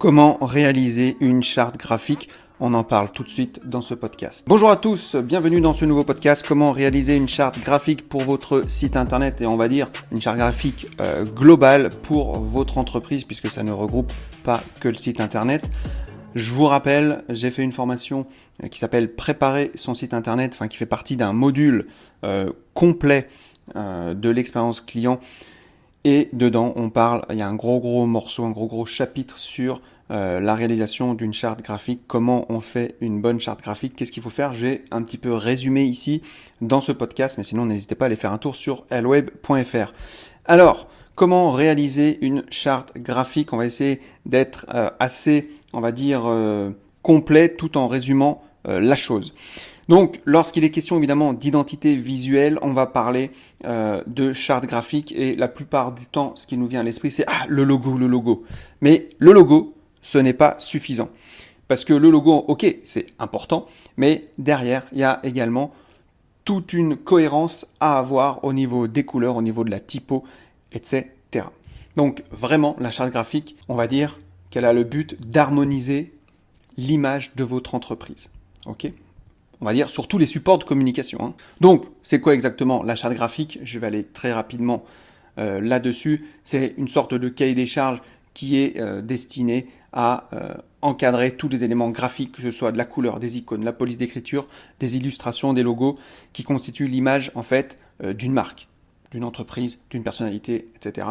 Comment réaliser une charte graphique? On en parle tout de suite dans ce podcast. Bonjour à tous, bienvenue dans ce nouveau podcast. Comment réaliser une charte graphique pour votre site internet et on va dire une charte graphique globale pour votre entreprise puisque ça ne regroupe pas que le site internet. Je vous rappelle, j'ai fait une formation qui s'appelle Préparer son site internet, qui fait partie d'un module complet de l'expérience client. Et dedans, il y a un gros morceau, un gros chapitre sur la réalisation d'une charte graphique, comment on fait une bonne charte graphique, qu'est-ce qu'il faut faire. J'ai un petit peu résumé ici dans ce podcast, mais sinon n'hésitez pas à aller faire un tour sur lweb.fr. Alors, comment réaliser une charte graphique? On va essayer d'être assez, on va dire, complet tout en résumant la chose. Donc, lorsqu'il est question évidemment d'identité visuelle, on va parler de charte graphique et la plupart du temps, ce qui nous vient à l'esprit, c'est le logo. Mais le logo, ce n'est pas suffisant. Parce que le logo, ok, c'est important, mais derrière, il y a également toute une cohérence à avoir au niveau des couleurs, au niveau de la typo, etc. Donc, vraiment, la charte graphique, on va dire qu'elle a le but d'harmoniser l'image de votre entreprise. Ok ? On va dire sur tous les supports de communication. Donc, c'est quoi exactement la charte graphique? Je vais aller très rapidement là-dessus. C'est une sorte de cahier des charges qui est destiné à encadrer tous les éléments graphiques, que ce soit de la couleur, des icônes, la police d'écriture, des illustrations, des logos, qui constituent l'image en fait d'une marque, d'une entreprise, d'une personnalité, etc.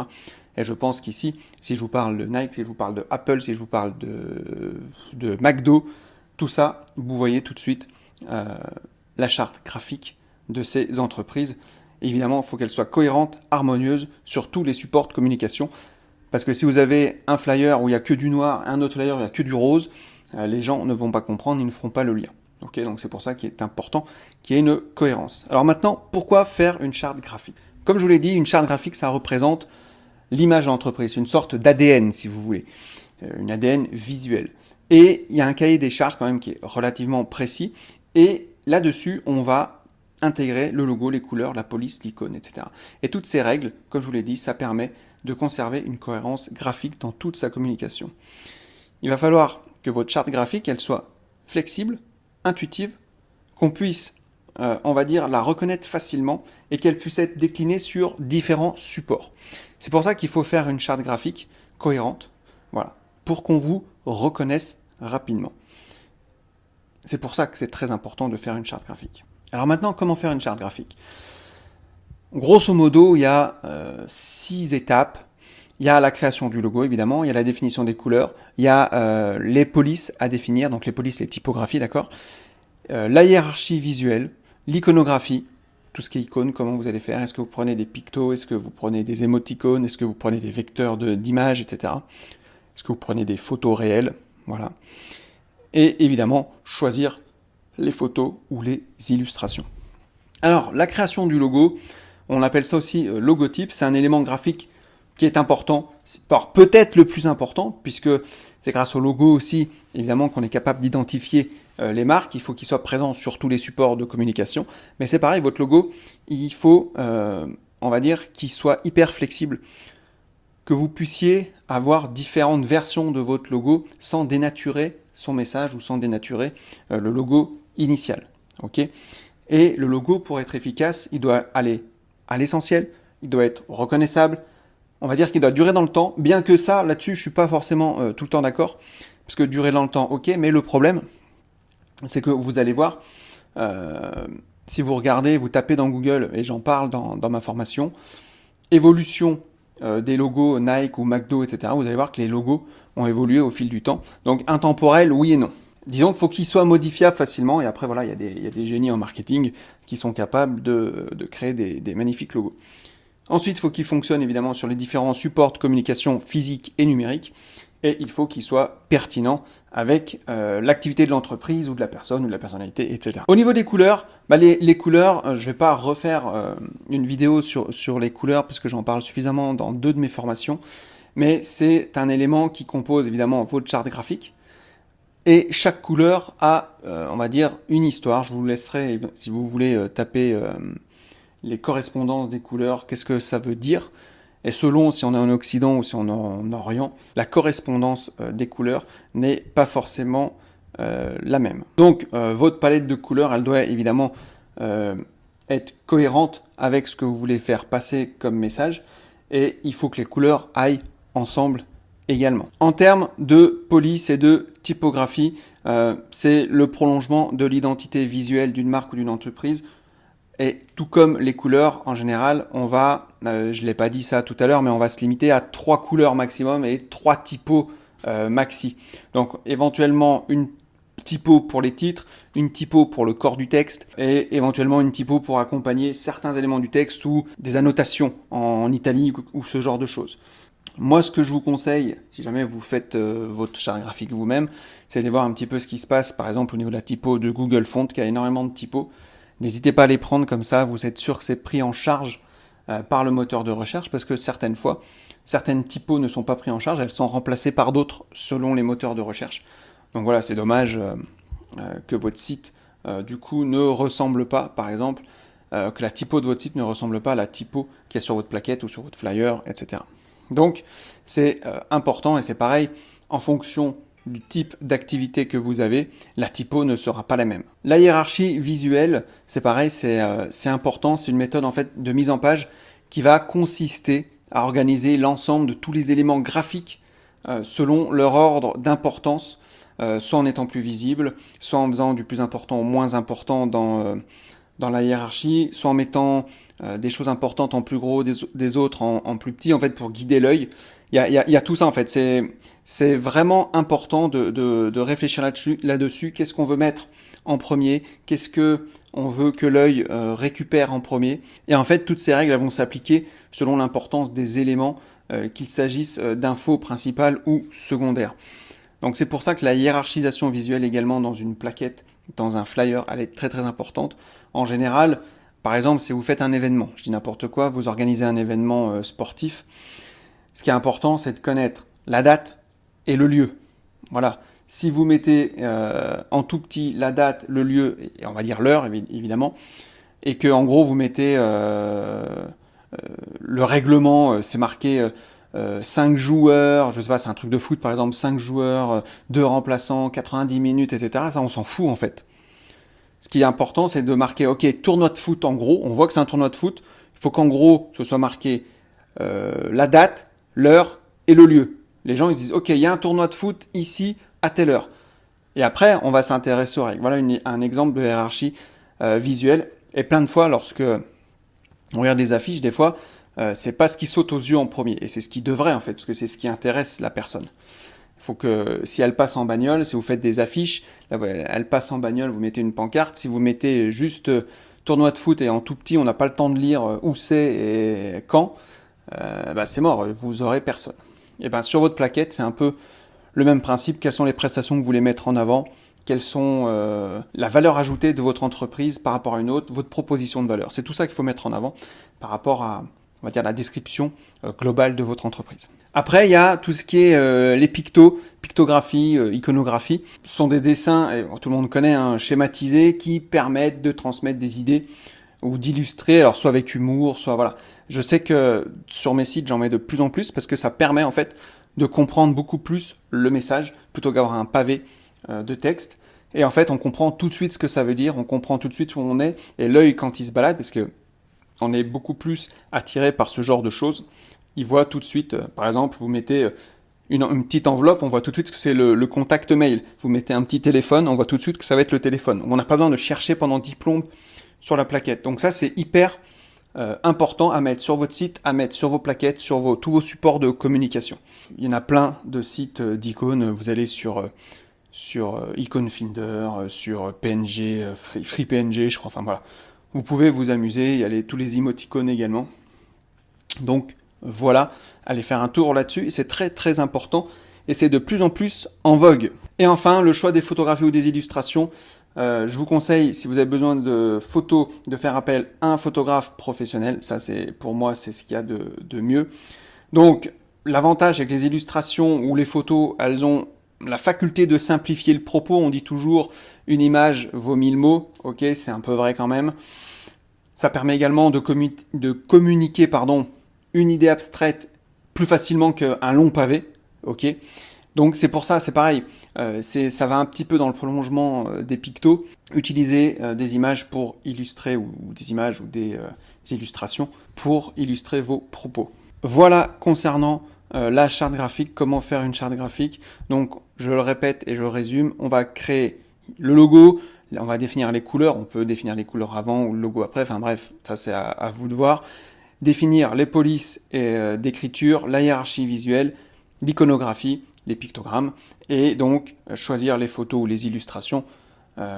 Et je pense qu'ici, si je vous parle de Nike, si je vous parle de Apple, si je vous parle de McDo, tout ça, vous voyez tout de suite la charte graphique de ces entreprises. Évidemment, il faut qu'elle soit cohérente, harmonieuse sur tous les supports de communication. Parce que si vous avez un flyer où il n'y a que du noir, un autre flyer où il n'y a que du rose, les gens ne vont pas comprendre, ils ne feront pas le lien. Okay, donc c'est pour ça qu'il est important qu'il y ait une cohérence. Alors maintenant, pourquoi faire une charte graphique? Comme je vous l'ai dit, une charte graphique, ça représente l'image de l'entreprise, une sorte d'ADN si vous voulez, une ADN visuelle. Et il y a un cahier des charges quand même qui est relativement précis. Et là-dessus, on va intégrer le logo, les couleurs, la police, l'icône, etc. Et toutes ces règles, comme je vous l'ai dit, ça permet de conserver une cohérence graphique dans toute sa communication. Il va falloir que votre charte graphique, elle soit flexible, intuitive, qu'on puisse, on va dire, la reconnaître facilement et qu'elle puisse être déclinée sur différents supports. C'est pour ça qu'il faut faire une charte graphique cohérente, voilà, pour qu'on vous reconnaisse rapidement. C'est pour ça que c'est très important de faire une charte graphique. Alors maintenant, comment faire une charte graphique? Grosso modo, il y a 6 étapes. Il y a la création du logo, évidemment. Il y a la définition des couleurs. Il y a les polices à définir. Donc les polices, les typographies, d'accord. La hiérarchie visuelle, l'iconographie, tout ce qui est icône, comment vous allez faire. Est-ce que vous prenez des pictos? Est-ce que vous prenez des émoticônes? Est-ce que vous prenez des vecteurs d'images, etc. Est-ce que vous prenez des photos réelles? Voilà. Et évidemment, choisir les photos ou les illustrations. Alors, la création du logo, on appelle ça aussi logotype, c'est un élément graphique qui est important, peut-être le plus important, puisque c'est grâce au logo aussi, évidemment, qu'on est capable d'identifier les marques. Il faut qu'il soit présent sur tous les supports de communication. Mais c'est pareil, votre logo, il faut, on va dire, qu'il soit hyper flexible, que vous puissiez avoir différentes versions de votre logo sans dénaturer son message ou sans dénaturer le logo initial. Okay, et le logo, pour être efficace, il doit aller à l'essentiel, il doit être reconnaissable, on va dire qu'il doit durer dans le temps, bien que ça, là-dessus, je ne suis pas forcément tout le temps d'accord, parce que durer dans le temps, ok, mais le problème, c'est que vous allez voir, si vous regardez, vous tapez dans Google, et j'en parle dans ma formation, évolution des logos Nike ou McDo, etc., vous allez voir que les logos ont évolué au fil du temps. Donc intemporel, oui et non. Disons qu'il faut qu'ils soient modifiables facilement, et après voilà, il y a des génies en marketing qui sont capables de créer des magnifiques logos. Ensuite, il faut qu'ils fonctionnent évidemment sur les différents supports de communication physique et numérique, et il faut qu'ils soient pertinents avec l'activité de l'entreprise ou de la personne ou de la personnalité, etc. Au niveau des couleurs, les couleurs, je ne vais pas refaire une vidéo sur les couleurs parce que j'en parle suffisamment dans 2 de mes formations, mais c'est un élément qui compose évidemment votre charte graphique. Et chaque couleur a, on va dire, une histoire. Je vous laisserai, si vous voulez, taper les correspondances des couleurs, qu'est-ce que ça veut dire. Et selon si on est en Occident ou si on est en Orient, la correspondance des couleurs n'est pas forcément la même. Donc votre palette de couleurs, elle doit évidemment être cohérente avec ce que vous voulez faire passer comme message, et il faut que les couleurs aillent ensemble également. En termes de police et de typographie, c'est le prolongement de l'identité visuelle d'une marque ou d'une entreprise. Et tout comme les couleurs, en général, on va, je ne l'ai pas dit ça tout à l'heure, mais on va se limiter à 3 couleurs maximum et 3 typos maxi. Donc éventuellement une typo pour les titres, une typo pour le corps du texte et éventuellement une typo pour accompagner certains éléments du texte ou des annotations en italique ou ce genre de choses. Moi, ce que je vous conseille, si jamais vous faites votre charte graphique vous-même, c'est de voir un petit peu ce qui se passe, par exemple, au niveau de la typo de Google Fonts, qui a énormément de typos. N'hésitez pas à les prendre comme ça, vous êtes sûr que c'est pris en charge par le moteur de recherche, parce que certaines fois, certaines typos ne sont pas prises en charge, elles sont remplacées par d'autres selon les moteurs de recherche. Donc voilà, c'est dommage que votre site, du coup, ne ressemble pas, par exemple, que la typo de votre site ne ressemble pas à la typo qui est sur votre plaquette ou sur votre flyer, etc. Donc, c'est important et c'est pareil, en fonction du type d'activité que vous avez, la typo ne sera pas la même. La hiérarchie visuelle, c'est pareil, c'est important, c'est une méthode en fait de mise en page qui va consister à organiser l'ensemble de tous les éléments graphiques selon leur ordre d'importance, soit en étant plus visible, soit en faisant du plus important au moins important dans la hiérarchie, soit en mettant des choses importantes en plus gros, des autres en plus petit, en fait, pour guider l'œil. Il y a tout ça, en fait. C'est vraiment important de réfléchir là-dessus. Qu'est-ce qu'on veut mettre en premier? Qu'est-ce que on veut que l'œil récupère en premier? Et en fait, toutes ces règles elles vont s'appliquer selon l'importance des éléments, qu'il s'agisse d'infos principales ou secondaires. Donc c'est pour ça que la hiérarchisation visuelle également dans une plaquette, dans un flyer, elle est très très importante. En général, par exemple, si vous faites un événement, je dis n'importe quoi, vous organisez un événement sportif, ce qui est important, c'est de connaître la date et le lieu. Voilà. Si vous mettez en tout petit la date, le lieu, et on va dire l'heure évidemment, et que en gros vous mettez le règlement, c'est marqué 5 joueurs, je sais pas, c'est un truc de foot par exemple, 5 joueurs, 2 remplaçants, 90 minutes, etc. Ça on s'en fout en fait. Ce qui est important, c'est de marquer, ok, tournoi de foot en gros, on voit que c'est un tournoi de foot, il faut qu'en gros, ce soit marqué la date, l'heure et le lieu. Les gens ils se disent, ok, il y a un tournoi de foot ici à telle heure. Et après, on va s'intéresser aux règles. Voilà un exemple de hiérarchie visuelle. Et plein de fois, lorsque on regarde des affiches, des fois, c'est pas ce qui saute aux yeux en premier. Et c'est ce qui devrait en fait, parce que c'est ce qui intéresse la personne. Il faut que, si elle passe en bagnole, si vous faites des affiches, là, elle passe en bagnole, vous mettez une pancarte. Si vous mettez juste tournoi de foot et en tout petit, on n'a pas le temps de lire où c'est et quand, c'est mort, vous aurez personne. Et ben sur votre plaquette, c'est un peu le même principe. Quelles sont les prestations que vous voulez mettre en avant? Quelles sont la valeur ajoutée de votre entreprise par rapport à une autre, votre proposition de valeur? C'est tout ça qu'il faut mettre en avant par rapport à, on va dire, la description globale de votre entreprise. Après, il y a tout ce qui est les pictographie, iconographie. Ce sont des dessins, et tout le monde connaît, schématisés, qui permettent de transmettre des idées ou d'illustrer, alors soit avec humour, soit voilà. Je sais que sur mes sites, j'en mets de plus en plus parce que ça permet en fait de comprendre beaucoup plus le message plutôt qu'avoir un pavé de texte. Et en fait, on comprend tout de suite ce que ça veut dire, on comprend tout de suite où on est, et l'œil quand il se balade, parce que on est beaucoup plus attiré par ce genre de choses, il voit tout de suite, par exemple, vous mettez une petite enveloppe, on voit tout de suite que c'est le contact mail. Vous mettez un petit téléphone, on voit tout de suite que ça va être le téléphone. On n'a pas besoin de chercher pendant 10 plombes sur la plaquette. Donc ça, c'est hyper important à mettre sur votre site, à mettre sur vos plaquettes, sur tous vos supports de communication. Il y en a plein de sites d'icônes. Vous allez sur Iconfinder, sur PNG, FreePNG, je crois. Enfin voilà. Vous pouvez vous amuser. Il y a tous les émoticônes également. Donc voilà, allez faire un tour là-dessus. C'est très très important et c'est de plus en plus en vogue. Et enfin, le choix des photographies ou des illustrations. Je vous conseille, si vous avez besoin de photos, de faire appel à un photographe professionnel. Ça, pour moi, c'est ce qu'il y a de mieux. Donc, l'avantage avec les illustrations ou les photos, elles ont la faculté de simplifier le propos. On dit toujours, une image vaut 1000 mots. Ok, c'est un peu vrai quand même. Ça permet également de communiquer, une idée abstraite plus facilement qu'un long pavé. Ok. Donc c'est pour ça, c'est pareil. Ça va un petit peu dans le prolongement des pictos. Utiliser des images pour illustrer, ou des images ou des illustrations pour illustrer vos propos. Voilà concernant la charte graphique, comment faire une charte graphique. Donc je le répète et je résume, on va créer le logo, on va définir les couleurs, on peut définir les couleurs avant ou le logo après, enfin bref, ça c'est à vous de voir. Définir les polices d'écriture, la hiérarchie visuelle, l'iconographie, les pictogrammes, et donc choisir les photos ou les illustrations.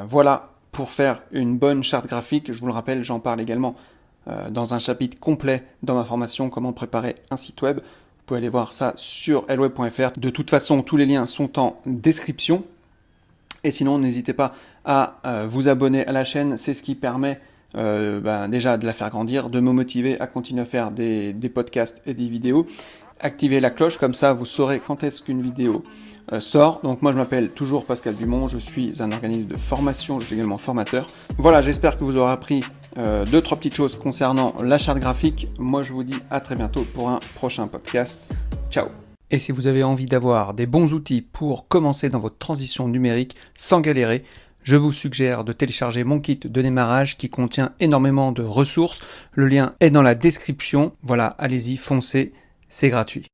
Voilà pour faire une bonne charte graphique. Je vous le rappelle, j'en parle également dans un chapitre complet dans ma formation Comment préparer un site web. Vous pouvez aller voir ça sur elweb.fr. De toute façon, tous les liens sont en description. Et sinon, n'hésitez pas à vous abonner à la chaîne. C'est ce qui permet déjà de la faire grandir, de me motiver à continuer à faire des podcasts et des vidéos. Activez la cloche, comme ça vous saurez quand est-ce qu'une vidéo sort. Donc moi je m'appelle toujours Pascal Dumont, je suis un organisme de formation, je suis également formateur. Voilà, j'espère que vous aurez appris 2-3 petites choses concernant la charte graphique. Moi je vous dis à très bientôt pour un prochain podcast. Ciao. Et si vous avez envie d'avoir des bons outils pour commencer dans votre transition numérique sans galérer, je vous suggère de télécharger mon kit de démarrage qui contient énormément de ressources. Le lien est dans la description. Voilà, allez-y, foncez, c'est gratuit.